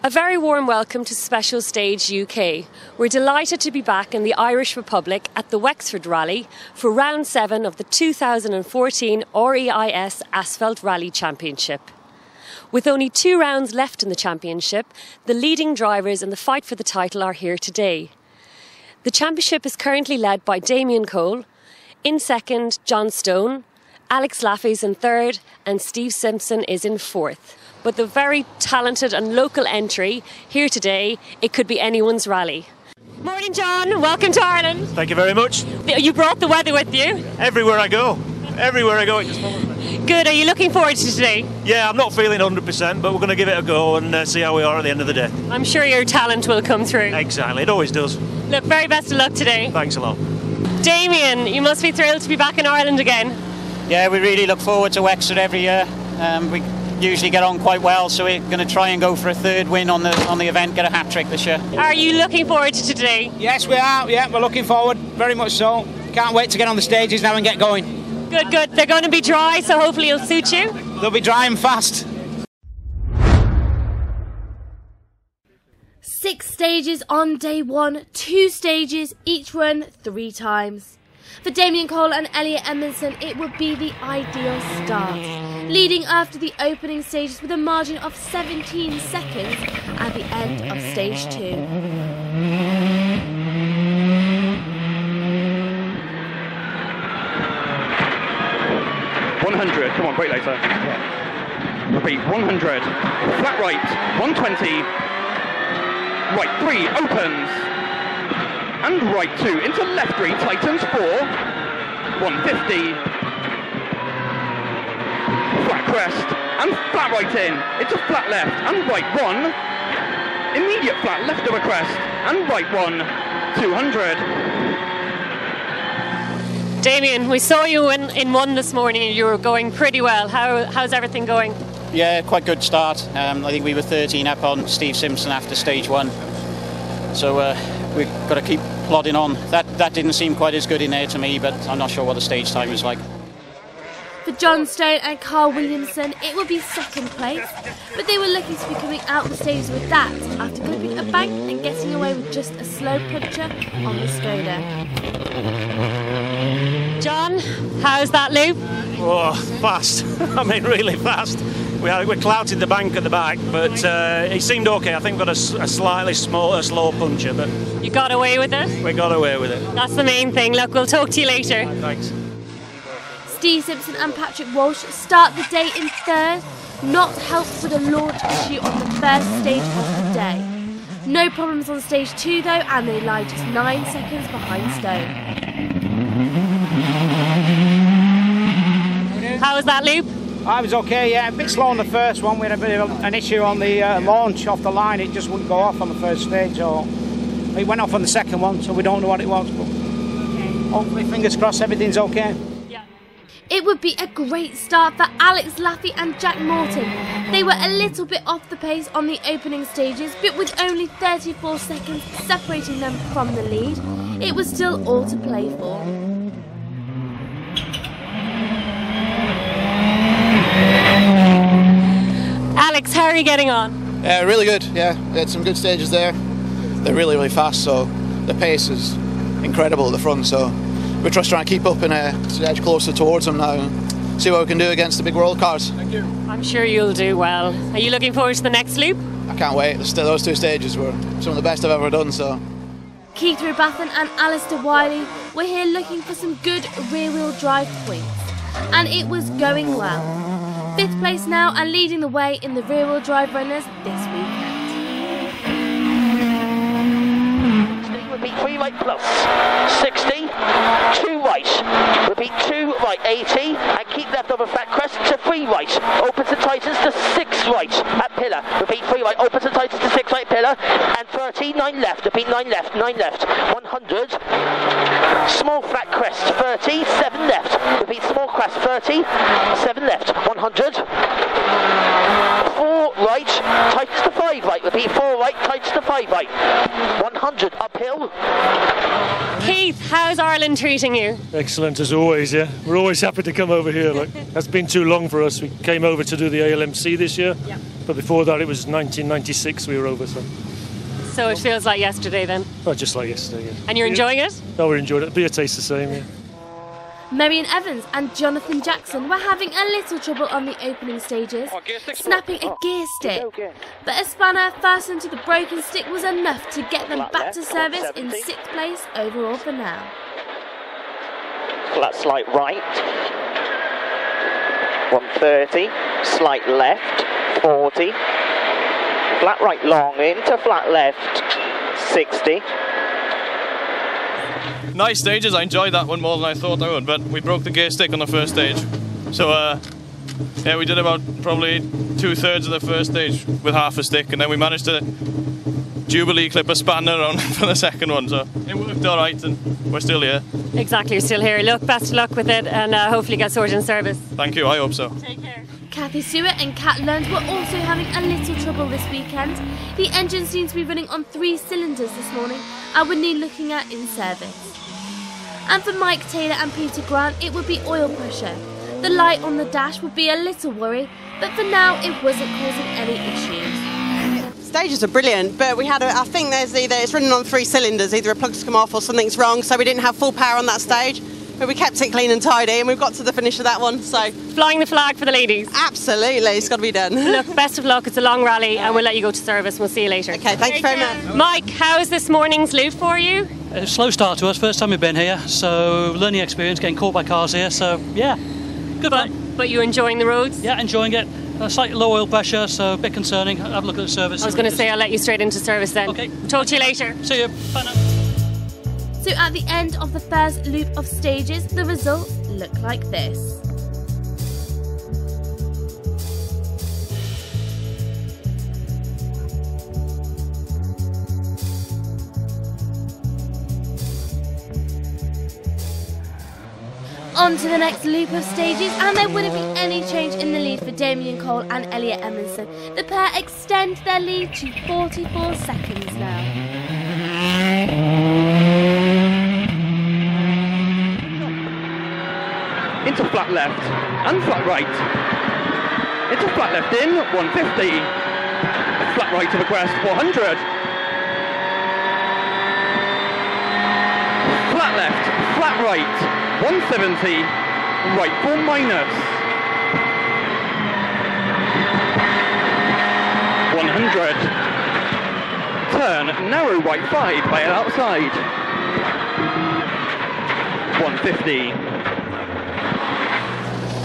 A very warm welcome to Special Stage UK. We're delighted to be back in the Irish Republic at the Wexford Rally for round 7 of the 2014 REIS Asphalt Rally Championship. With only 2 rounds left in the championship, the leading drivers in the fight for the title are here today. The championship is currently led by Damien Cole, in second John Stone, Alex Laffey's in third and Steve Simpson is in fourth. But the very talented and local entry here today, it could be anyone's rally. Morning, John. Welcome to Ireland. Thank you very much. You brought the weather with you? Everywhere I go. Everywhere I go, it just follows me. Good. Are you looking forward to today? Yeah, I'm not feeling 100%, but we're going to give it a go and see how we are at the end of the day. I'm sure your talent will come through. Exactly. It always does. Look, very best of luck today. Thanks a lot. Damien, you must be thrilled to be back in Ireland again. Yeah, we really look forward to Wexford every year. We usually get on quite well, so we're going to try and go for a third win on the event, get a hat-trick this year. Are you looking forward to today? Yes, we are. Yeah, we're looking forward, very much so. Can't wait to get on the stages now and get going. Good, good. They're going to be dry, so hopefully it'll suit you. They'll be dry and fast. 6 stages on day 1, 2 stages, each run 3 times. For Damien Cole and Elliot Edmondson, it would be the ideal start, leading after the opening stages with a margin of 17 seconds at the end of stage 2. 100, come on, brake later. Repeat, 100, flat right, 120, right 3, opens, and right 2, into left 3, tightens 4, 150, flat crest, and flat right in, into flat left, and right 1, immediate flat left of a crest, and right 1, 200. Damien, we saw you in 1 this morning and you were going pretty well. How's everything going? Yeah, quite good start. I think we were 13 up on Steve Simpson after stage 1. So we've got to keep plodding on. That didn't seem quite as good in there to me, but I'm not sure what the stage time is like. For John Stone and Carl Williamson, it would be second place, but they were lucky to be coming out the stages with that after clipping a bank and getting away with just a slow puncture on the Skoda. John, how's that loop? Oh, fast. I mean, really fast. We clouted the bank at the back, but it seemed okay. I think we got a slightly slow puncher, but You got away with it? we got away with it. That's the main thing. Look, we'll talk to you later. Thanks. Steve Simpson and Patrick Walsh start the day in third, not helped with a launch issue on the first stage of the day. No problems on stage 2 though, and they lie just 9 seconds behind Stone. How was that loop? I was okay, yeah, a bit slow on the first one. We had a bit of an issue on the launch off the line. It just wouldn't go off on the first stage. Or it went off on the second one, so we don't know what it was. But hopefully, fingers crossed, everything's okay. It would be a great start for Alex Laffey and Jack Morton. They were a little bit off the pace on the opening stages, but with only 34 seconds separating them from the lead, it was still all to play for. you getting on? Really good, yeah. We had some good stages there. They're really, really fast, so the pace is incredible at the front, so we're just trying to keep up and edge closer towards them now and see what we can do against the big world cars. Thank you. I'm sure you'll do well. Are you looking forward to the next loop? I can't wait. Those two stages were some of the best I've ever done, so. Keith Rubathan and Alistair Wiley were here looking for some good rear-wheel drive points, and it was going well. 5th place now and leading the way in the rear-wheel drive runners this weekend. Repeat 3 right plus 60, 2 right, repeat 2 right 80, and keep left over flat crest to 3 right, opens and tightens to 6 right at pillar, repeat 3 right, opens and tightens to 6 right pillar, and 30, 9 left, repeat 9 left, 100, small flat crest 30, 7 left, repeat small crest 30, 7 left, 100, 4 right, tightens to 5 right, repeat 4 right, tightens to 5 right, 100 uphill. Keith, how's Ireland treating you? Excellent as always, yeah. We're always happy to come over here. Like, that's been too long for us. We came over to do the ALMC this year, but before that it was 1996 we were over. So it feels like yesterday then? Oh, just like yesterday, yeah. And you're enjoying it? Oh, we're enjoying it. Beer tastes the same, yeah. Marion Evans and Jonathan Jackson were having a little trouble on the opening stages, snapping a gear stick. But a spanner fastened to the broken stick was enough to get them back to service in 6th place overall for now. Flat slight right, 130, slight left, 40, flat right long into flat left, 60. Nice stages, I enjoyed that one more than I thought I would, but we broke the gear stick on the first stage. So yeah, we did about probably 2/3 of the first stage with half a stick, and then we managed to Jubilee clip a spanner on for the second one, so it worked alright, and we're still here. Exactly, you're still here. Look, best of luck with it, and hopefully get sorted in service. Thank you, I hope so. Take care. Kathy Stewart and Kat Lund were also having a little trouble this weekend. The engine seems to be running on 3 cylinders this morning and would need looking at in service. And for Mike Taylor and Peter Grant, it would be oil pressure. The light on the dash would be a little worry, but for now it wasn't causing any issues. Stages are brilliant, but we had I think it's running on 3 cylinders, either a plug's come off or something's wrong, so we didn't have full power on that stage. But we kept it clean and tidy, and we've got to the finish of that one, so. Flying the flag for the ladies. Absolutely, it's got to be done. Look, best of luck, it's a long rally, and we'll let you go to service. We'll see you later. Okay, thank you very much. Mike, how's this morning's loop for you? A slow start to us, first time we've been here, so learning experience, getting caught by cars here, so yeah, good fun. But you're enjoying the roads? Yeah, enjoying it. Slightly low oil pressure, so a bit concerning. Have a look at the service. I was going to say I'll let you straight into service then. Okay. Talk to you later. See you. Bye now. So at the end of the first loop of stages, the results look like this. On to the next loop of stages, and there wouldn't be any change in the lead for Damien Cole and Elliot Emerson. The pair extend their lead to 44 seconds now. Into flat left and flat right. Into flat left in, 150. Flat right to the crest, 400. Flat left, flat right. 170, right 4 minus. 100. Turn, narrow right 5, by it outside. 150.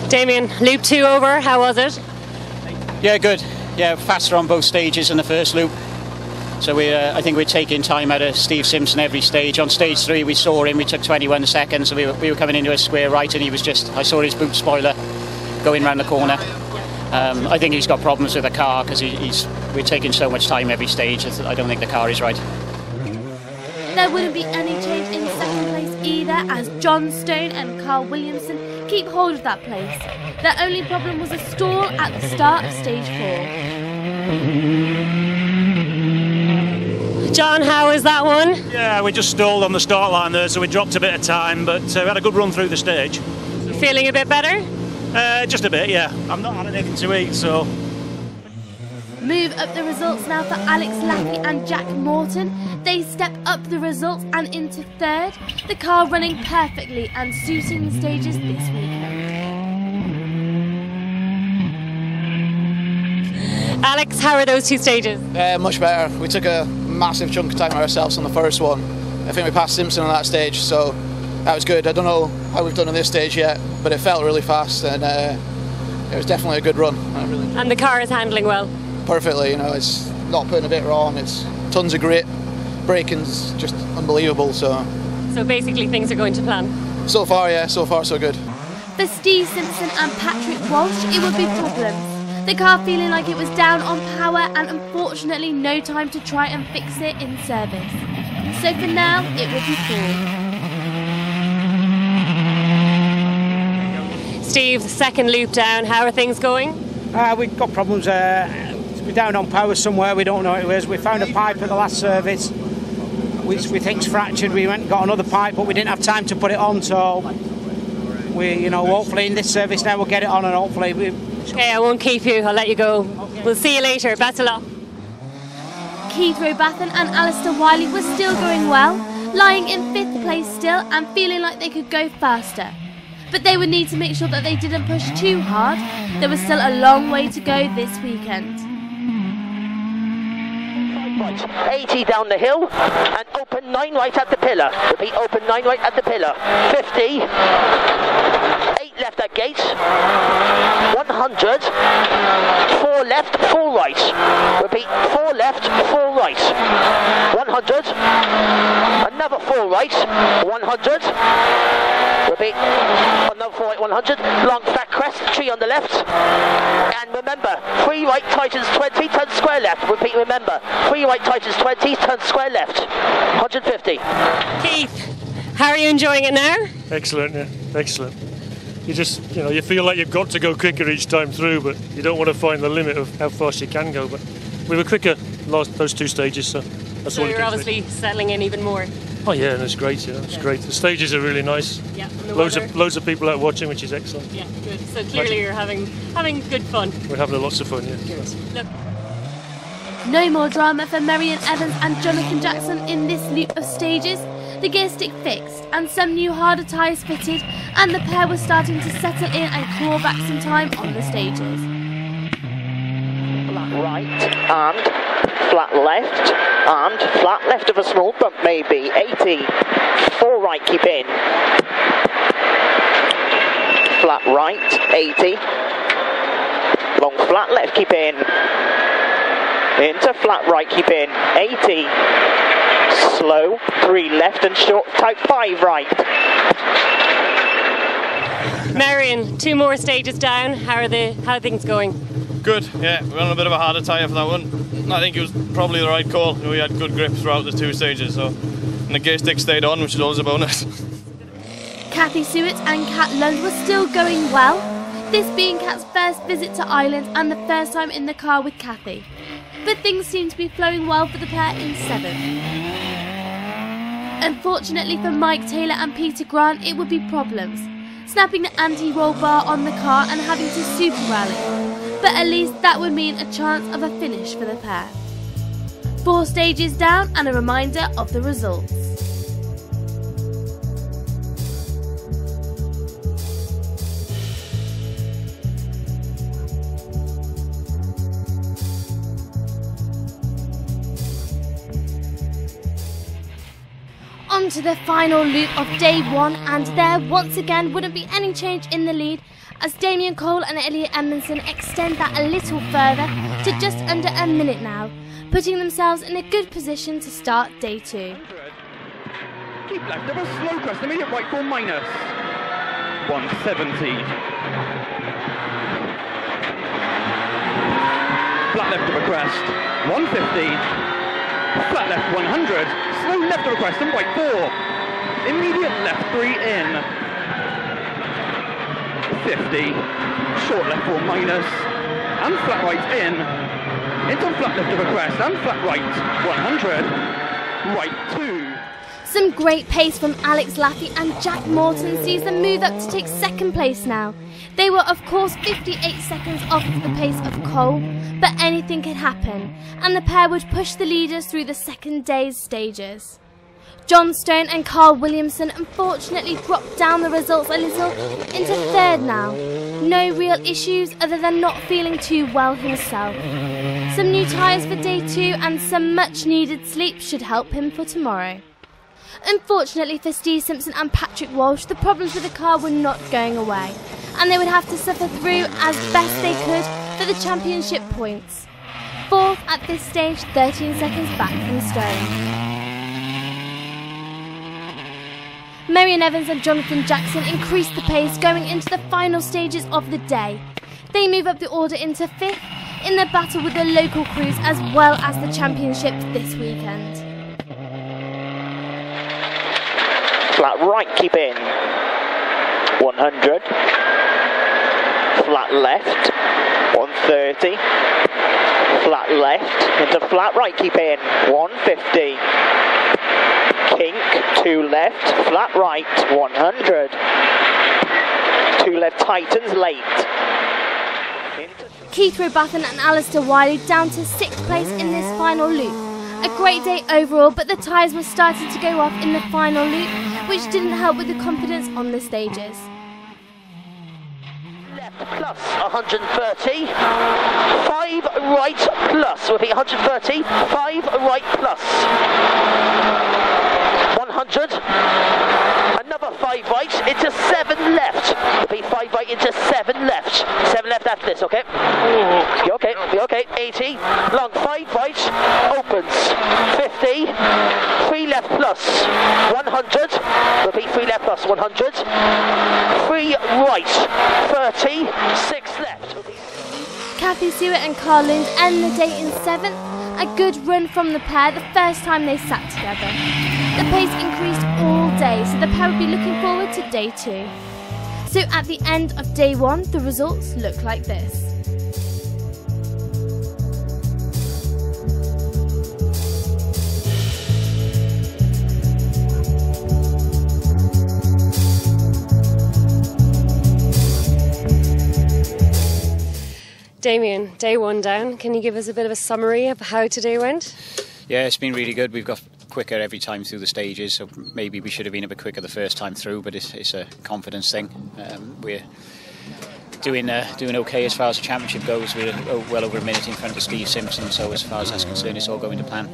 Damien, loop 2 over, how was it? Yeah, good. Yeah, faster on both stages in the first loop. So I think we're taking time out of Steve Simpson every stage. On stage 3 we saw him, we took 21 seconds, so we were coming into a square right, and he was I saw his boot spoiler going round the corner. I think he's got problems with the car because we're taking so much time every stage. I don't think the car is right. There wouldn't be any change in second place either, as John Stone and Carl Williamson keep hold of that place. Their only problem was a stall at the start of stage 4. John, how was that one? Yeah, we just stalled on the start line there, so we dropped a bit of time, but we had a good run through the stage. Feeling a bit better? Just a bit, yeah. I've not had anything to eat, so. Move up the results now for Alex Laffey and Jack Morton. They step up the results and into third. The car running perfectly and suiting the stages this weekend. Alex, how are those two stages? Much better. We took a massive chunk of time ourselves on the first one. I think we passed Simpson on that stage, so that was good. I don't know how we've done on this stage yet, but it felt really fast, and it was definitely a good run. And the car is handling well? Perfectly, you know, it's not putting a bit wrong, it's tons of grit, braking's just unbelievable, so basically things are going to plan? So far, yeah, so far so good. For Steve Simpson and Patrick Walsh, it would be problems. The car feeling like it was down on power and unfortunately no time to try and fix it in service. So for now, it will be full. Steve, the second loop down, how are things going? We've got problems. We're down on power somewhere, we don't know what it is. We found a pipe at the last service, which we think's fractured. We went and got another pipe, but we didn't have time to put it on, so we, you know, hopefully in this service now we'll get it on, and hopefully Okay, I won't keep you, I'll let you go. We'll see you later, best of luck. Keith Robathan and Alistair Wiley were still going well, lying in 5th place still and feeling like they could go faster. But they would need to make sure that they didn't push too hard. There was still a long way to go this weekend. 80 down the hill and open 9 right at the pillar. Repeat, open 9 right at the pillar. 50. 8 left at gates. 100. 4 left, 4 right. Repeat, 4 left, 4 right. 100. Another 4 right. 100. Repeat, another 4 right, 100. Long flat crest, tree on the left. And remember, 3 right tightens 20, turn square left. Repeat, remember, 3 right tightens 20, turn square left. 150. Keith, how are you enjoying it now? Excellent, yeah, excellent. You just, you know, you feel like you've got to go quicker each time through, but you don't want to find the limit of how fast you can go. But we were quicker those 2 stages, so that's all. So you're obviously settling in even more. Oh yeah, and it's great. Yeah, it's great. The stages are really nice. Yeah, loads of people out watching, which is excellent. Yeah, good. So clearly you're having good fun. We're having lots of fun. Yeah. Good. Look. No more drama for Marion Evans and Jonathan Jackson in this loop of stages. The gear stick fixed and some new harder tyres fitted, and the pair were starting to settle in and claw back some time on the stages. Flat right and flat left and flat left of a small bump maybe. 80. 4 right, keep in. Flat right, 80. Long flat left, keep in. Into flat right, keep in. 80. Slow, 3 left and short, type 5 right. Marion, 2 more stages down. How are things going? Good, yeah, we're on a bit of a harder tyre for that one. I think it was probably the right call. We had good grip throughout the 2 stages, so and the gear stick stayed on, which is always a bonus. Kathy Seward and Kat Lund were still going well, this being Kat's first visit to Ireland and the first time in the car with Kathy. But things seem to be flowing well for the pair in 7th. Unfortunately for Mike Taylor and Peter Grant, it would be problems, snapping the anti-roll bar on the car and having to super rally. But at least that would mean a chance of a finish for the pair. 4 stages down and a reminder of the results. On to the final loop of day 1, and there once again wouldn't be any change in the lead as Damien Cole and Elliot Edmondson extend that a little further to just under a minute now, putting themselves in a good position to start day 2. Keep left of a slow crest, immediate right for minus 170. Flat left of a crest, 150. Flat left 100, slow left of a crest and right 4. Immediate left 3 in. 50, short left 4 minus, and flat right in. Into flat left of a crest and flat right 100, right 2. Some great pace from Alex Laffey and Jack Morton sees them move up to take 2nd place now. They were of course 58 seconds off the pace of Cole, but anything could happen, and the pair would push the leaders through the second day's stages. John Stone and Carl Williamson unfortunately dropped down the results a little into third now. No real issues other than not feeling too well himself. Some new tyres for day 2 and some much needed sleep should help him for tomorrow. Unfortunately for Steve Simpson and Patrick Walsh, the problems with the car were not going away, and they would have to suffer through as best they could for the championship points. Fourth at this stage, 13 seconds back from Stone. Marion Evans and Jonathan Jackson increased the pace going into the final stages of the day. They move up the order into 5th in their battle with the local crews as well as the championship this weekend. Flat right, keep in. 100. Flat left. 130. Flat left into flat right, keep in. 150. Kink, 2 left, flat right, 100. 2 left tightens late. Keith Robathan and Alistair Wiley down to 6th place in this final loop. A great day overall, but the tyres were starting to go off in the final loop, which didn't help with the confidence on the stages. Left plus 130, 5 right plus, repeat 130, 5 right plus. 100, another 5 right into 7 left. Repeat 5 right into 7 left. 7 left after this, okay? You okay, you okay? 80, long 5 right, opens. 50, 3 left plus. 100, repeat 3 left plus. 100, 3 right. 30, 6 left. Kathy Stewart and Carl Lund end the day in 7th. A good run from the pair the first time they sat together. The pace increased all day, so the pair would be looking forward to day 2. So at the end of day 1, the results look like this. Damien, day 1 down. Can you give us a bit of a summary of how today went? Yeah, it's been really good. We've got quicker every time through the stages, so maybe we should have been a bit quicker the first time through, but it's a confidence thing. We're doing okay as far as the championship goes. We're well over a minute in front of Steve Simpson, so as far as that's concerned, it's all going to plan.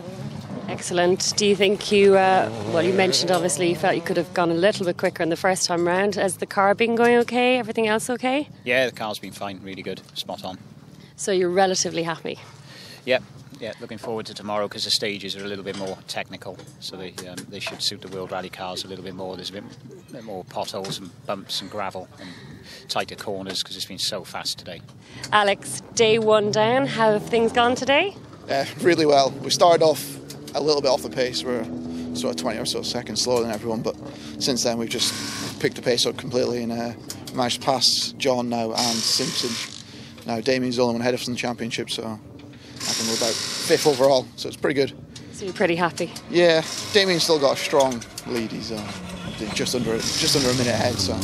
Excellent. Do you think you mentioned obviously you felt you could have gone a little bit quicker in the first time round. Has the car been going okay? Everything else okay? Yeah, the car's been fine, really good, spot on. So you're relatively happy? Yeah, looking forward to tomorrow because the stages are a little bit more technical, so they should suit the World Rally cars a little bit more. There's a bit more potholes and bumps and gravel and tighter corners because it's been so fast today. Alex, day 1 down. How have things gone today? Really well. We started off a little bit off the pace. We're sort of 20 or so seconds slower than everyone, but since then we've just picked the pace up completely and managed to pass John now and Simpson. Now Damien's the only one ahead of us in the championship, so I think we're about 5th overall, so it's pretty good. So you're pretty happy? Yeah, Damien's still got a strong lead. He's just under a minute ahead, so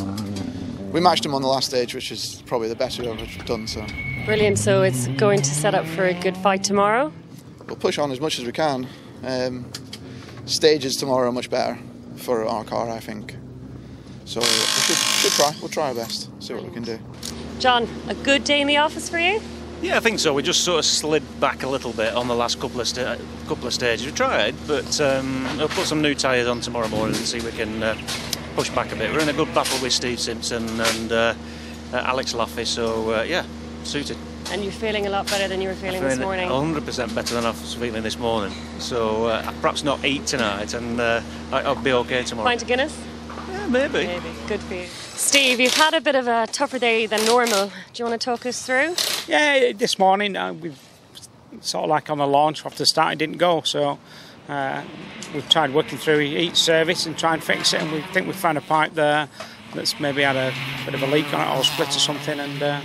we matched him on the last stage, which is probably the best we've ever done. So brilliant. So it's going to set up for a good fight tomorrow? We'll push on as much as we can. Stages tomorrow are much better for our car, I think. So we should try. We'll try our best, see what we can do. John, a good day in the office for you? Yeah, I think so. We just sort of slid back a little bit on the last couple of stages. We tried, but I'll put some new tyres on tomorrow morning and see if we can push back a bit. We're in a good battle with Steve Simpson and Alex Laffey, so yeah, suited. And you're feeling a lot better than you were feeling this morning? 100% better than I was feeling this morning. So perhaps not 8 tonight, and I'll be okay tomorrow. Pint of Guinness? Yeah, maybe. Good for you. Steve, you've had a bit of a tougher day than normal. Do you want to talk us through? Yeah, this morning we've sort of like on the launch after the start it didn't go, so we've tried working through each service and try and fix it, and we think we've found a pipe there that's maybe had a bit of a leak on it or a split or something, and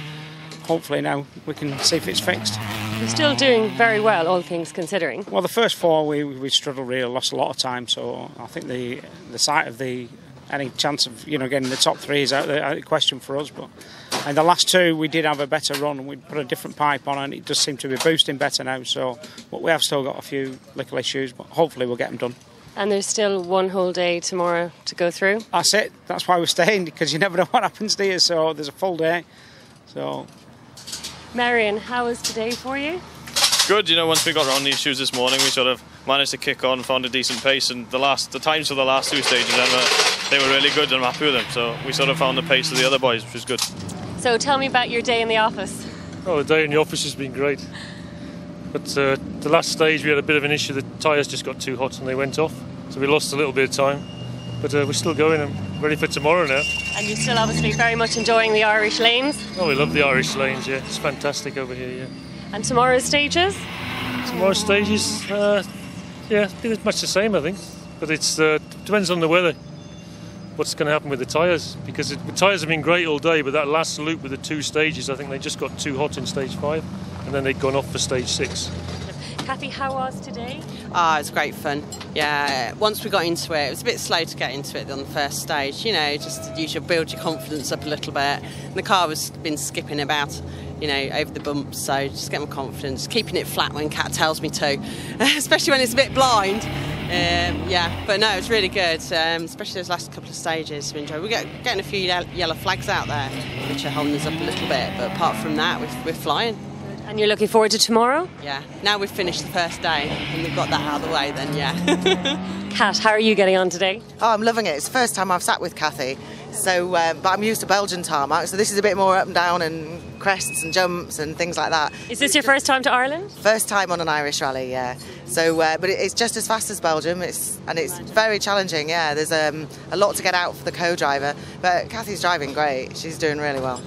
hopefully now we can see if it's fixed. You're still doing very well, all things considering. Well, the first 4 we struggled really, lost a lot of time, so I think the sight of any chance of getting the top 3 is out of the question for us, but And the last two we did have a better run. We put a different pipe on and it does seem to be boosting better now. So, but we have still got a few little issues, but hopefully we'll get them done. And there's still one whole day tomorrow to go through? That's it. That's why we're staying, because you never know what happens to you. So there's a full day. So, Marion, how was today for you? Good, you know, once we got around the issues this morning, we sort of managed to kick on, found a decent pace, and the times for the last two stages, they were really good and I'm happy with them. So we sort of found the pace of the other boys, which was good. So tell me about your day in the office. Oh, the day in the office has been great. But the last stage we had a bit of an issue. The tyres just got too hot and they went off. So we lost a little bit of time. But we're still going and ready for tomorrow now. And you're still obviously very much enjoying the Irish lanes? Oh, we love the Irish lanes, yeah. It's fantastic over here, yeah. And tomorrow's stages? Tomorrow's stages, yeah, it's much the same, I think. But it depends on the weather. What's going to happen with the tyres, because the tyres have been great all day, but that last loop with the two stages, I think they just got too hot in stage 5 and then they'd gone off for stage 6. Kathy, how was today? It's great fun. Yeah, once we got into it was a bit slow to get into it on the first stage, you know, just to usually build your confidence up a little bit. And the car was been skipping about, you know, over the bumps, so just get my confidence, keeping it flat when Kat tells me to, especially when it's a bit blind. Yeah, but no, it's really good, especially those last couple of stages we enjoyed. We're getting a few yellow flags out there, which are holding us up a little bit, but apart from that, we're flying. And you're looking forward to tomorrow? Yeah, now we've finished the first day and we've got that out of the way, then yeah. Kat, how are you getting on today? Oh, I'm loving it. It's the first time I've sat with Kathy, so but I'm used to Belgian tarmac, so this is a bit more up and down and crests and jumps and things like that. Is this your first time to Ireland? First time on an Irish rally, yeah. So, but it's just as fast as Belgium. It's very challenging. Yeah, there's a lot to get out for the co-driver, but Kathy's driving great. She's doing really well.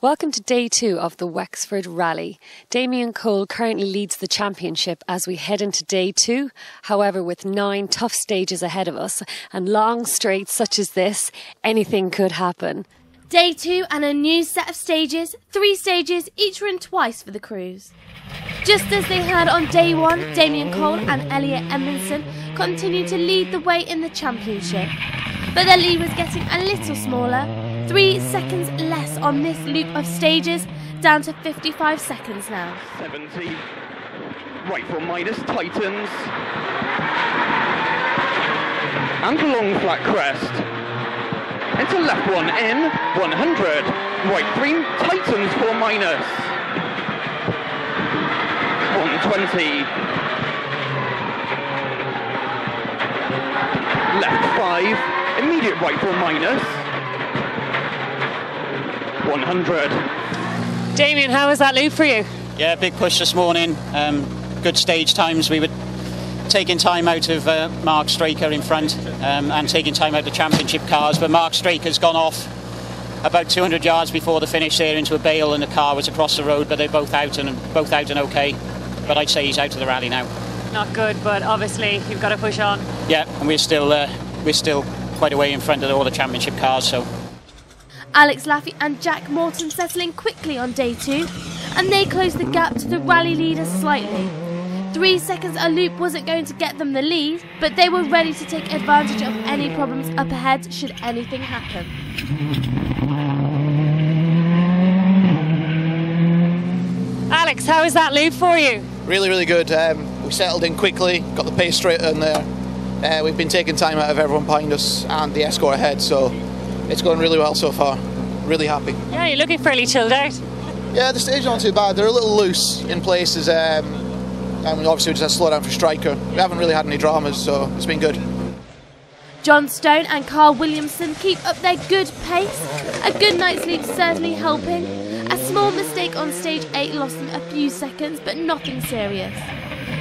Welcome to day 2 of the Wexford Rally. Damien Cole currently leads the championship as we head into day 2. However, with 9 tough stages ahead of us and long straights such as this, anything could happen. Day 2 and a new set of stages, 3 stages, each run twice for the crews. Just as they had on day 1, Damien Cole and Elliot Edmondson continued to lead the way in the championship. But their lead was getting a little smaller, 3 seconds less on this loop of stages, down to 55 seconds now. 70, right for minus, tightens, and long flat crest. Into left one, in, 100, right 3, tightens for minus, 120, left 5, immediate right for minus, 100. Damien, how was that loop for you? Yeah, big push this morning, good stage times. We were taking time out of Mark Straker in front and taking time out of the championship cars, but Mark Straker's gone off about 200 yards before the finish there into a bale and the car was across the road, but they're both out and okay. But I'd say he's out of the rally now. Not good, but obviously you've got to push on. Yeah, and we're still quite a way in front of all the championship cars, so. Alex Laffey and Jack Morton settling quickly on day 2, and they closed the gap to the rally leader slightly. 3 seconds a loop wasn't going to get them the lead, but they were ready to take advantage of any problems up ahead should anything happen. Alex, how was that loop for you? Really, really good. We settled in quickly, got the pace straight in there. We've been taking time out of everyone behind us and the escort ahead, so it's going really well so far. Really happy. Yeah, you're looking fairly chilled out. Yeah, the stage aren't too bad. They're a little loose in places. And obviously we just had to slow down for Striker. We haven't really had any dramas, so it's been good. John Stone and Carl Williamson keep up their good pace. A good night's sleep certainly helping. A small mistake on stage 8 lost them a few seconds, but nothing serious.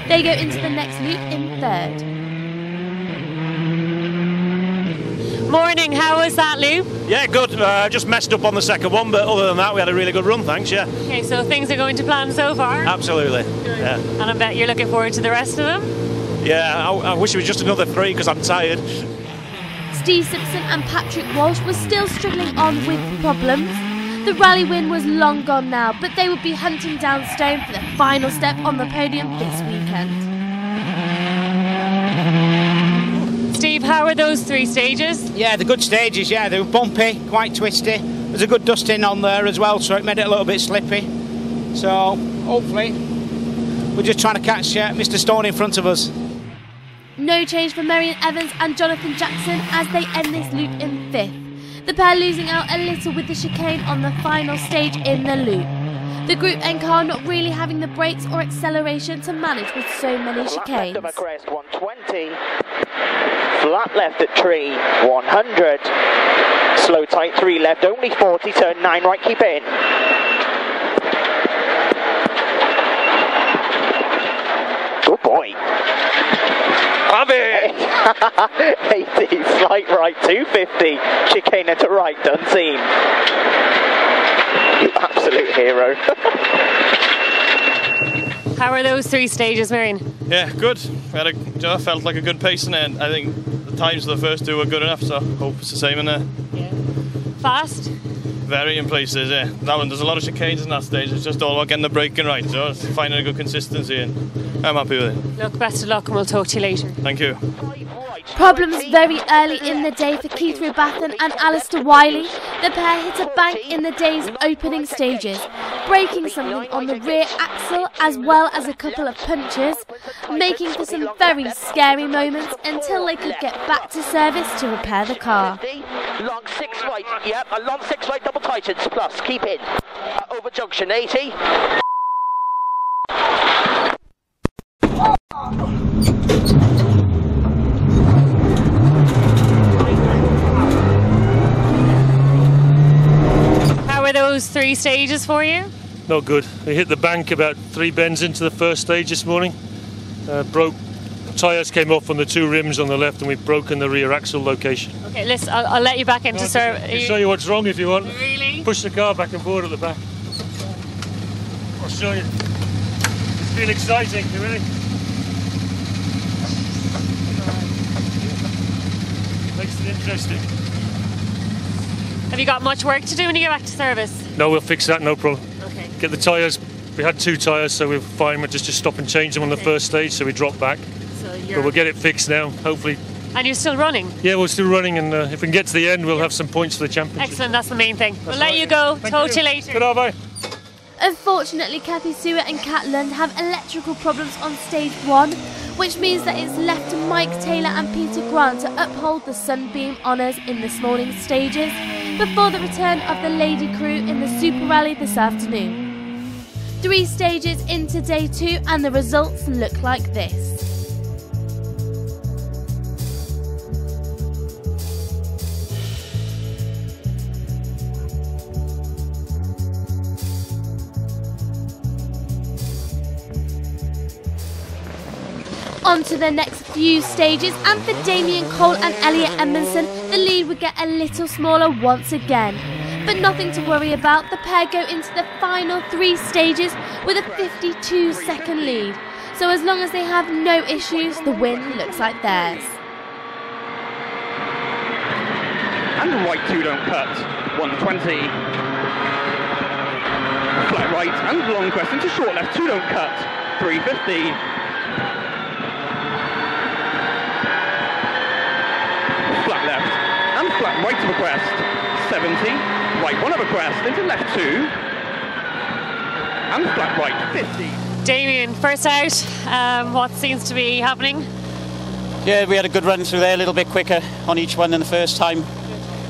They go into the next loop in 3rd. Morning, how was that loop? Yeah, good. Just messed up on the second one, but other than that, we had a really good run, thanks, yeah. Okay, so things are going to plan so far? Absolutely, yeah. And I bet you're looking forward to the rest of them? Yeah, I wish it was just another 3 because I'm tired. Steve Simpson and Patrick Walsh were still struggling on with problems. The rally win was long gone now, but they would be hunting down Stone for the final step on the podium this weekend. Steve, how were those 3 stages? Yeah, the good stages, yeah, they were bumpy, quite twisty, There's a good dusting on there as well, so it made it a little bit slippy. So hopefully we're just trying to catch Mr. Stone in front of us. No change for Marion Evans and Jonathan Jackson as they end this loop in 5th. The pair losing out a little with the chicane on the final stage in the loop. The Group N car not really having the brakes or acceleration to manage with so many chicanes. Flat left of crest, 120. Flat left at tree, 100. Slow tight, 3 left, only 40, turn 9 right, keep it in. Good boy. Have it! 80, slight right, 250. Chicane to right, unseen. You absolute hero. How are those 3 stages, Marion? Yeah, good. Felt like a good pace in it. I think the times of the first 2 were good enough, so hope it's the same in there. Yeah. Fast? Very in places, yeah. That one, there's a lot of chicanes in that stage. It's just all about getting the braking right, so it's finding a good consistency, and I'm happy with it. Look, best of luck, and we'll talk to you later. Thank you. Problems very early in the day for Keith Rubathan and Alistair Wiley. The pair hit a bank in the day's opening stages, breaking something on the rear axle as well as a couple of punches, making for some very scary moments until they could get back to service to repair the car. Long 6 right, yep, a long 6 right, double tightens, plus, keep in. Over junction, 80. How were those 3 stages for you? Not good. We hit the bank about 3 bends into the first stage this morning. Broke tyres, came off on the 2 rims on the left, and we've broken the rear axle location. Okay, listen, I'll let you back into service. I'll show you what's wrong if you want. Really? Push the car back and forward at the back. I'll show you. It's been exciting, really. Makes it interesting. Have you got much work to do when you get back to service? No, we'll fix that, no problem. Okay. Get the tyres. We had 2 tyres, so we're fine. We'll just stop and change them on the first stage, so we drop back. So but we'll get it fixed now, hopefully. And you're still running? Yeah, we're still running, and if we can get to the end, we'll have some points for the championship. Excellent, that's the main thing. We'll let you go. Talk to you later. Good, bye. Unfortunately, Kathy Stewart and Kat Lund have electrical problems on stage 1, which means that it's left to Mike Taylor and Peter Grant to uphold the Sunbeam honours in this morning's stages before the return of the lady crew in the Super Rally this afternoon. 3 stages into day 2 and the results look like this. On to the next few stages, and for Damien Cole and Elliot Edmondson, the lead would get a little smaller once again. But nothing to worry about, the pair go into the final 3 stages with a 52-second lead. So as long as they have no issues, the win looks like theirs. And right 2 don't cut, 120. Flat right and long crest into short left, 2 don't cut, 350. Flat left and flat right of a crest, 70, right 1 of a crest into left 2, and flat right 50. Damien, first out, what seems to be happening? Yeah, we had a good run through there, a little bit quicker on each one than the first time.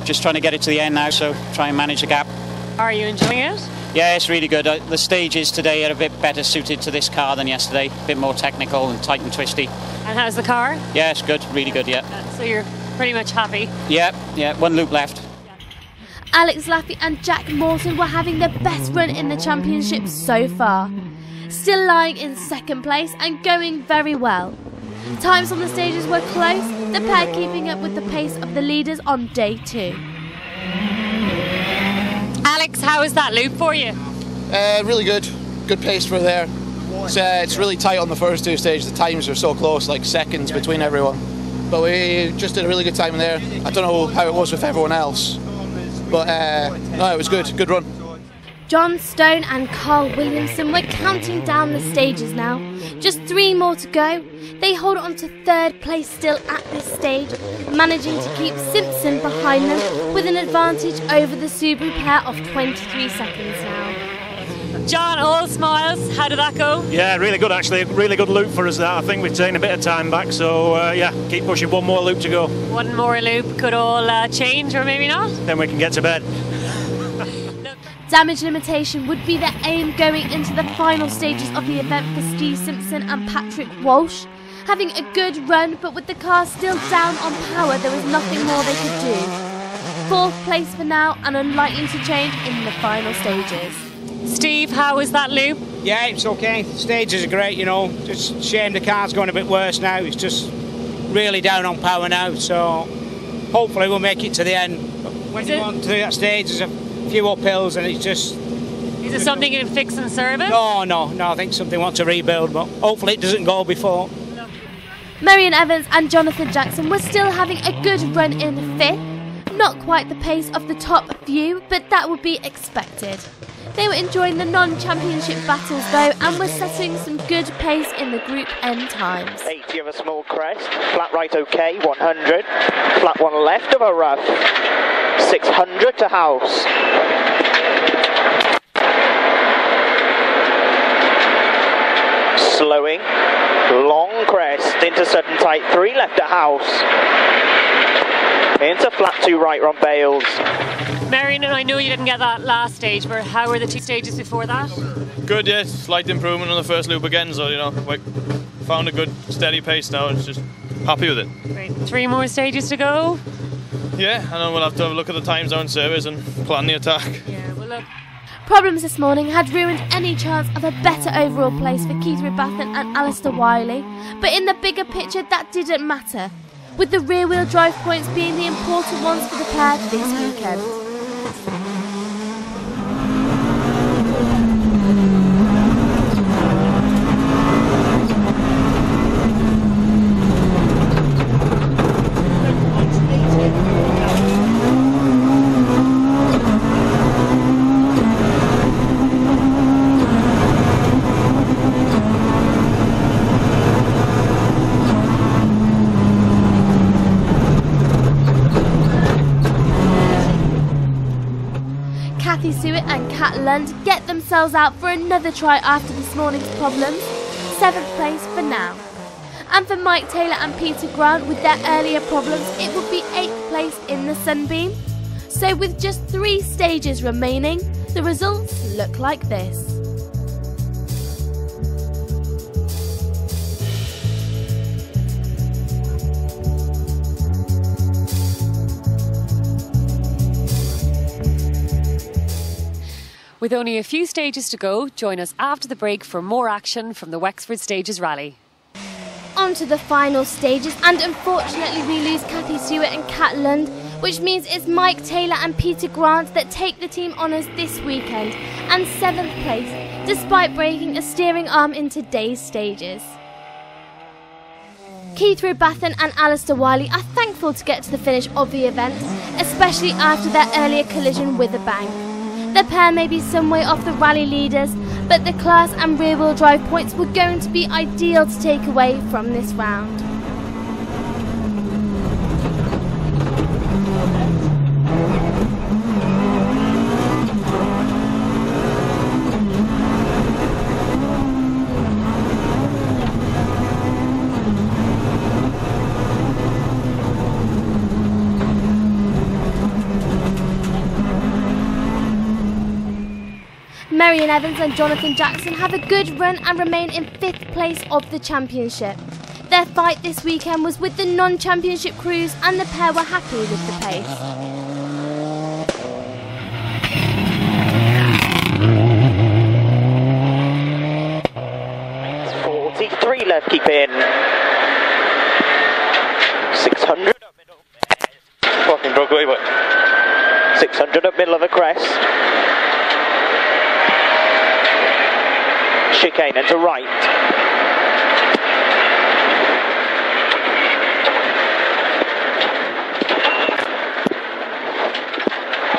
Just trying to get it to the end now, so try and manage the gap. Are you enjoying it? Yeah, it's really good. The stages today are a bit better suited to this car than yesterday. A bit more technical and tight and twisty. And how's the car? Yeah, it's good, really good, yeah. So you're pretty much happy? Yeah, 1 loop left. Alex Laffey and Jack Morton were having their best run in the championship so far. Still lying in 2nd place and going very well. Times on the stages were close, the pair keeping up with the pace of the leaders on day 2. Alex, how was that loop for you? Really good. Good pace for there. It's really tight on the first 2 stages. The times are so close, like seconds between everyone. But we just did a really good time in there. I don't know how it was with everyone else. But no, it was good. Good run. John Stone and Carl Williamson were counting down the stages now. Just 3 more to go. They hold on to 3rd place still at this stage, managing to keep Simpson behind them with an advantage over the Subaru pair of 23 seconds now. John, all smiles. How did that go? Yeah, really good actually. Really good loop for us that. I think we've taken a bit of time back, so yeah, keep pushing. 1 more loop to go. 1 more loop could all change, or maybe not. Then we can get to bed. Damage limitation would be the aim going into the final stages of the event for Steve Simpson and Patrick Walsh. Having a good run, but with the car still down on power, there was nothing more they could do. 4th place for now, and unlikely to change in the final stages. Steve, how was that loop? Yeah, it's okay. The stages are great, you know. Just shame the car's going a bit worse now. It's just really down on power now, so hopefully we'll make it to the end. But when you want to do that stage, there's a few uphills and it's just... Is it something you can fix and service? No, I think something wants to rebuild, but hopefully it doesn't go before. Marion Evans and Jonathan Jackson were still having a good run in 5th. Not quite the pace of the top few, but that would be expected. They were enjoying the non-championship battles though, and were setting some good pace in the Group N times. 80 of a small crest, flat right okay, 100, flat 1 left of a rough, 600 to house. Slowing, long crest into sudden tight, 3 left at house, into flat 2 right on Bales. Marion, I know you didn't get that last stage, but how were the 2 stages before that? Good, yeah, slight improvement on the first loop again, so, you know, we found a good steady pace now, and just happy with it. Great. 3 more stages to go? Yeah, and then we'll have to have a look at the times down service and plan the attack. Yeah, well look. Problems this morning had ruined any chance of a better overall place for Keith Bathan and Alistair Wiley, but in the bigger picture that didn't matter, with the rear-wheel drive points being the important ones for the pair this weekend. And Kat Lund get themselves out for another try after this morning's problems. 7th place for now. And for Mike Taylor and Peter Grant with their earlier problems, it would be 8th place in the Sunbeam. So with just 3 stages remaining, the results look like this. With only a few stages to go, join us after the break for more action from the Wexford Stages Rally. On to the final stages, and unfortunately we lose Cathy Stewart and Kat Lund, which means it's Mike Taylor and Peter Grant that take the team honours this weekend, and 7th place, despite breaking a steering arm in today's stages. Keith Bathan and Alistair Wiley are thankful to get to the finish of the event, especially after their earlier collision with a bang. The pair may be some way off the rally leaders, but the class and rear-wheel drive points were going to be ideal to take away from this round. Marion Evans and Jonathan Jackson have a good run and remain in 5th place of the championship. Their fight this weekend was with the non-championship crews, and the pair were happy with the pace. .43 left, keep in. 600 up middle. Fucking broke away, but 600 up middle of the crest. Chicane and to right.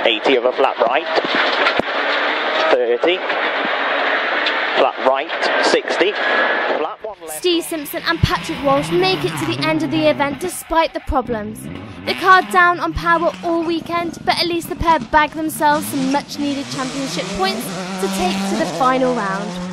.80 of a flat right. 30. Flat right, 60. Flat one left. Steve Simpson and Patrick Walsh make it to the end of the event despite the problems. The car down on power all weekend, but at least the pair bagged themselves some much needed championship points to take to the final round.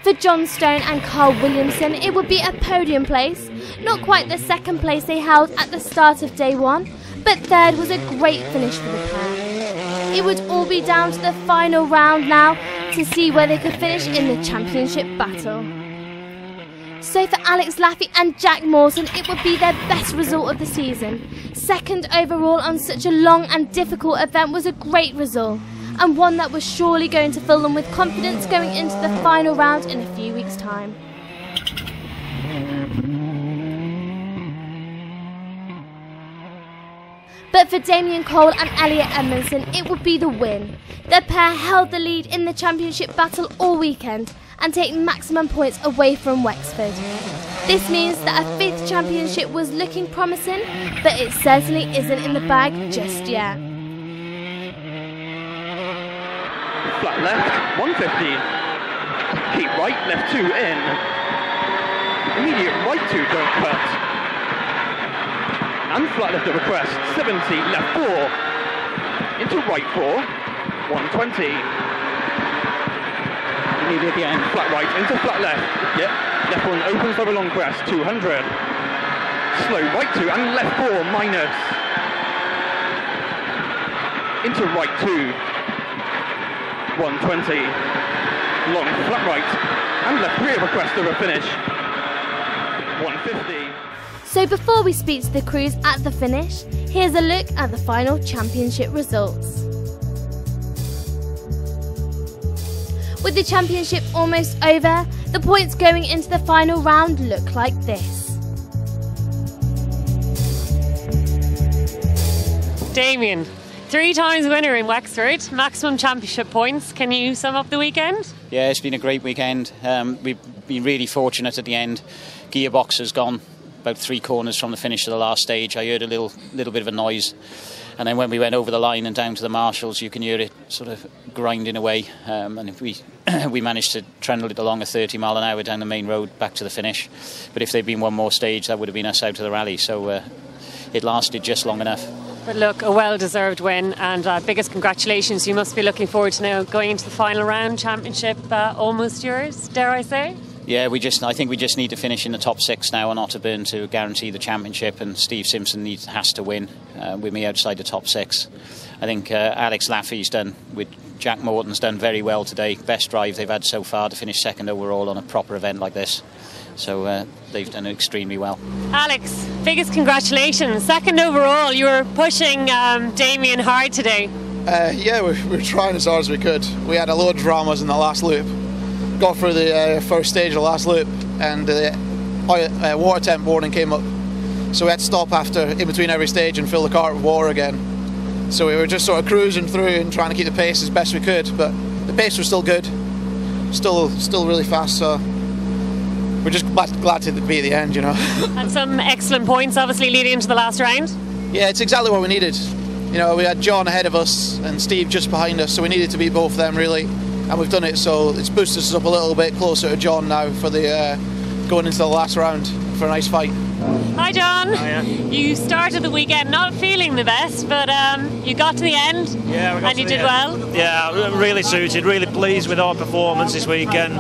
For John Stone and Carl Williamson, it would be a podium place. Not quite the second place they held at the start of day one, but third was a great finish for the pair. It would all be down to the final round now to see where they could finish in the championship battle. So for Alex Laffey and Jack Mawson, it would be their best result of the season. Second overall on such a long and difficult event was a great result, and one that was surely going to fill them with confidence going into the final round in a few weeks' time. But for Damien Cole and Elliot Edmondson, it would be the win. The pair held the lead in the championship battle all weekend and take maximum points away from Wexford. This means that a fifth championship was looking promising, but it certainly isn't in the bag just yet. Flat left, 150. Keep right, left 2 in. Immediate right 2, don't cut. And flat left over crest, 70, left 4. Into right 4, 120. Immediate again, flat right, into flat left. Yep, left 1 opens over long crest, 200. Slow right 2 and left 4 minus. Into right 2. 120, long flat right, and left 3 over crest over finish, 150. So before we speak to the crews at the finish, here's a look at the final championship results. With the championship almost over, the points going into the final round look like this. Damien, 3 times winner in Wexford, maximum championship points. Can you sum up the weekend? Yeah, it's been a great weekend. We've been really fortunate at the end. Gearbox has gone about 3 corners from the finish of the last stage. I heard a little bit of a noise, and then when we went over the line and down to the marshals, you can hear it sort of grinding away. And if we managed to trundle it along a 30 mile an hour down the main road back to the finish. But if there'd been one more stage, that would have been us out of the rally. So it lasted just long enough. But look, a well-deserved win, and biggest congratulations. You must be looking forward to now going into the final round. Championship almost yours, dare I say? Yeah, I think we just need to finish in the top 6 now on Otterburn to guarantee the championship, and Steve Simpson has to win with me outside the top 6. I think Alex Laffey's done, with Jack Morton's done very well today. Best drive they've had so far to finish second overall on a proper event like this. So they've done extremely well. Alex, biggest congratulations. Second overall, you were pushing Damien hard today. Yeah, we were trying as hard as we could. We had a load of dramas in the last loop. Got through the first stage of the last loop, and the water temp warning came up. So we had to stop in between every stage and fill the car with water again. So we were just sort of cruising through and trying to keep the pace as best we could, but the pace was still good. Still really fast, so we're just glad to be at the end, you know. And some excellent points, obviously, leading into the last round. Yeah, it's exactly what we needed. You know, we had John ahead of us and Steve just behind us, so we needed to beat both of them, really. And we've done it, so it's boosted us up a little bit closer to John now for the going into the last round for a nice fight. Hi, John. Hiya. You started the weekend not feeling the best, but you got to the end, Yeah, we got and to you the did end. well. Yeah, really suited, really pleased with our performance this weekend.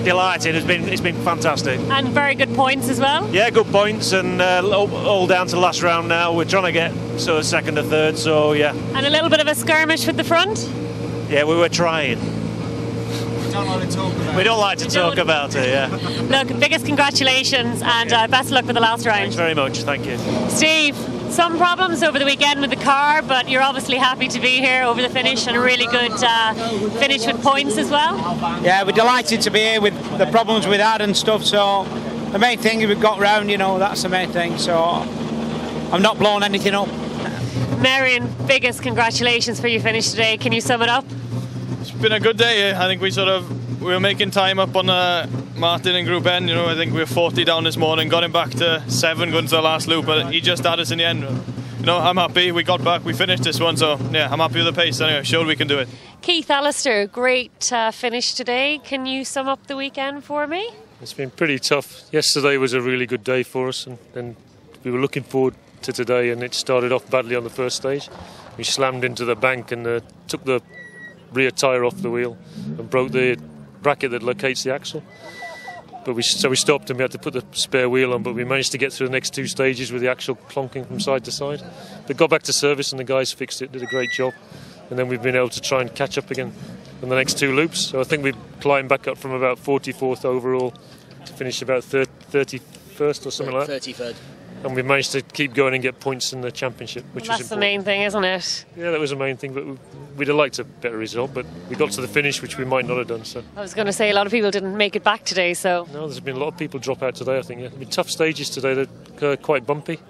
Delighted, it's been fantastic. And very good points as well. Yeah, good points, and all down to the last round now. We're trying to get sort of second or third, so yeah. And a little bit of a skirmish with the front. Yeah, we were trying. We don't like to talk about it, yeah. Look, biggest congratulations, and best of luck for the last round. Thanks very much, thank you. Steve, some problems over the weekend with the car, but you're obviously happy to be here over the finish, and a really good finish with points as well. Yeah, we're delighted to be here with the problems we had and stuff, so the main thing is we've got round, you know, that's the main thing, so I'm not blowing anything up. Marion, biggest congratulations for your finish today. Can you sum it up? It's been a good day. I think we were making time up on Martin in Group N, I think we were 40 down this morning, got him back to 7 going to the last loop, but he just had us in the end. I'm happy, we got back, we finished this one, so yeah, I'm happy with the pace anyway, showed we can do it. Keith, Alistair, great finish today. Can you sum up the weekend for me? It's been pretty tough. Yesterday was a really good day for us, and we were looking forward to today, and it started off badly on the first stage. We slammed into the bank and took the rear tyre off the wheel and broke the bracket that locates the axle. But so we stopped and we had to put the spare wheel on, but we managed to get through the next 2 stages with the axle plonking from side to side. But got back to service and the guys fixed it, did a great job. And then we've been able to try and catch up again in the next 2 loops. So I think we've climbed back up from about 44th overall to finish about 31st or something like that. 33rd. And we managed to keep going and get points in the championship, which was important. That's the main thing, isn't it? Yeah, that was the main thing, but we'd have liked a better result, but we got to the finish, which we might not have done. So I was going to say, a lot of people didn't make it back today, so... No, there's been a lot of people drop out today, I think. Yeah. Tough stages today, they're quite bumpy.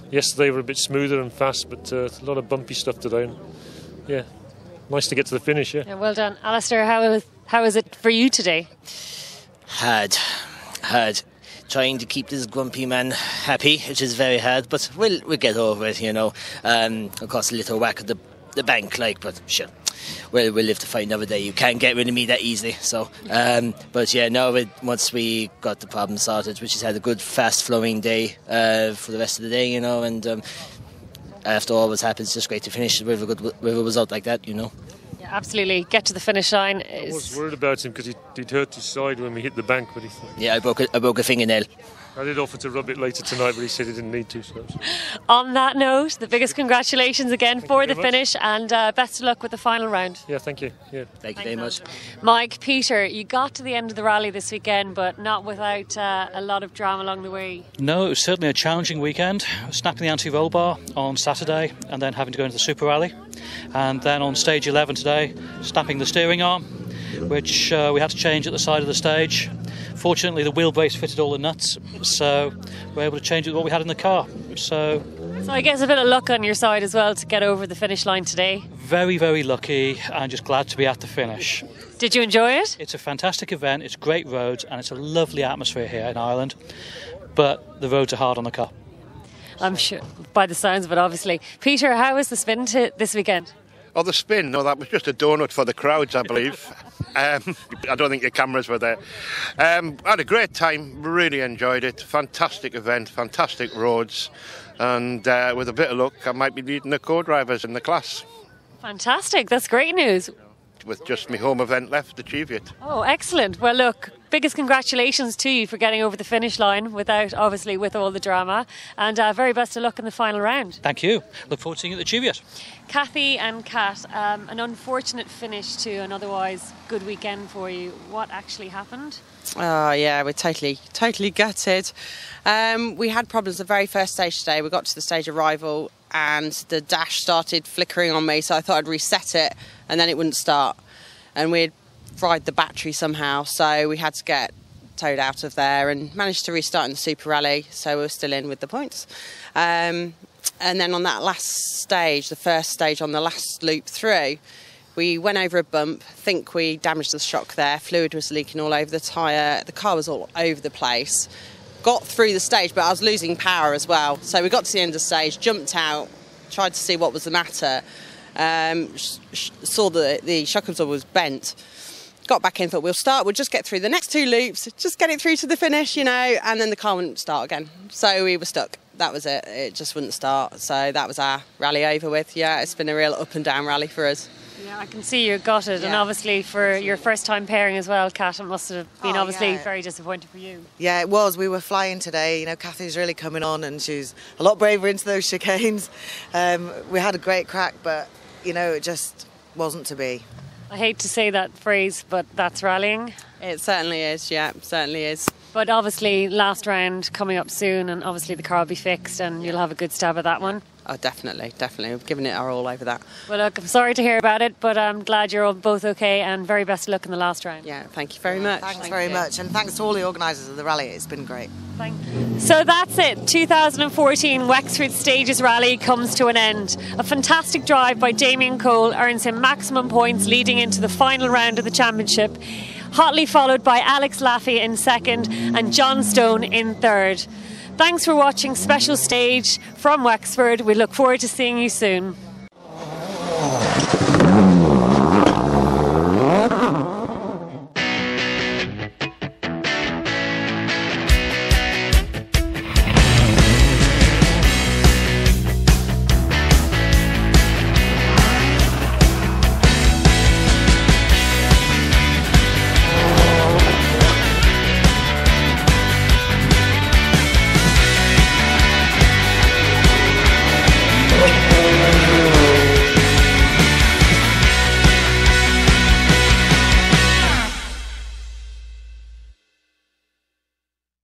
Yesterday were a bit smoother and fast, but a lot of bumpy stuff today. And, yeah, nice to get to the finish, yeah. Well done. Alistair, how is it for you today? Hard. Trying to keep this grumpy man happy, which is very hard, but we'll get over it, Of course, a little whack at the bank, but sure, we'll live to fight another day. You can't get rid of me that easily. So, but yeah, no. Once we got the problem sorted, which has had a good, fast-flowing day for the rest of the day, and after all what's happened, it's just great to finish with a result like that, Yeah, absolutely. Get to the finish line. I was worried about him because he'd hurt his side when we hit the bank, but yeah, I broke a fingernail. I did offer to rub it later tonight, but he said he didn't need to. So. On that note, the biggest congratulations again for the finish, and best of luck with the final round. Yeah, thank you. Yeah, thank you very much. Mike, Peter, you got to the end of the rally this weekend, but not without a lot of drama along the way. No, it was certainly a challenging weekend. Snapping the anti-roll bar on Saturday, and then having to go into the Super Rally, and then on stage 11 today, snapping the steering arm, which we had to change at the side of the stage. Fortunately, the wheel brace fitted all the nuts, so we're able to change it with what we had in the car. So I guess a bit of luck on your side as well to get over the finish line today. Very, very lucky, and just glad to be at the finish. Did you enjoy it? It's a fantastic event, it's great roads, and it's a lovely atmosphere here in Ireland, but the roads are hard on the car. I'm sure, by the sounds of it, obviously. Peter, how was the spin this weekend? Oh, the spin? No, that was just a donut for the crowds, I believe. I don't think the cameras were there. I had a great time, really enjoyed it. Fantastic event, fantastic roads, and with a bit of luck, I might be leading the co-drivers in the class. Fantastic, that's great news. With just my home event left to achieve it. Oh, excellent. Well, look, biggest congratulations to you for getting over the finish line with all the drama, and very best of luck in the final round. Thank you. Look forward to seeing you at the Cheviot. Kathy and Kat, an unfortunate finish to an otherwise good weekend for you. What actually happened? Oh yeah, we're totally gutted. We had problems the very first stage today. We got to the stage arrival and the dash started flickering on me, so I thought I'd reset it and then it wouldn't start. And we'd fried the battery somehow, so we had to get towed out of there and managed to restart in the Super Rally, so we're still in with the points. And then on that last stage, the first stage on the last loop through, we went over a bump, think we damaged the shock there, fluid was leaking all over the tyre, the car was all over the place. Got through the stage, but I was losing power as well. So we got to the end of the stage, jumped out, tried to see what was the matter, saw the shock absorber was bent, got back in, thought we'll just get through the next 2 loops, just get it through to the finish, and then the car wouldn't start again. So we were stuck. That was it. It just wouldn't start. So that was our rally over with. Yeah, it's been a real up and down rally for us. Yeah, I can see you're gutted, and obviously for your first time pairing as well, Kat, it must have been very disappointing for you. Yeah, it was. We were flying today. Kathy's really coming on, and she's a lot braver into those chicanes. We had a great crack, but it just wasn't to be. I hate to say that phrase, but that's rallying. It certainly is. Yeah, it certainly is. But obviously, last round coming up soon, and obviously the car will be fixed, and you'll have a good stab at that one. Oh, definitely. We've given it our all over that. Well, look, I'm sorry to hear about it, but I'm glad you're all both okay, and very best of luck in the last round. Yeah, thank you very much. Thanks very much, and thanks to all the organisers of the rally. It's been great. Thank you. So that's it. 2014 Wexford Stages Rally comes to an end. A fantastic drive by Damien Cole earns him maximum points leading into the final round of the championship. hotly followed by Alex Laffey in second and John Stone in third. Thanks for watching Special Stage from Wexford. We look forward to seeing you soon.